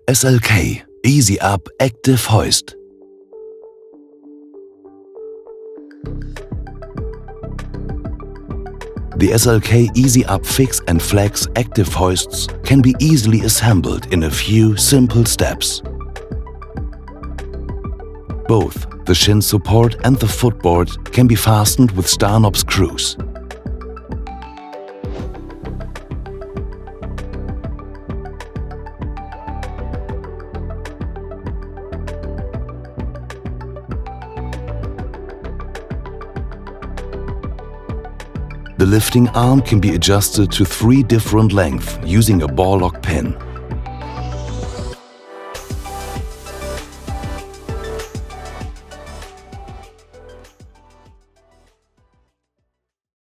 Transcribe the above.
SLK EazyUp Active Hoist. The SLK EazyUp Fix and Flex Active Hoists can be easily assembled in a few simple steps. Both the shin support and the footboard can be fastened with star-knob screws. The lifting arm can be adjusted to 3 different lengths using a ball lock pin.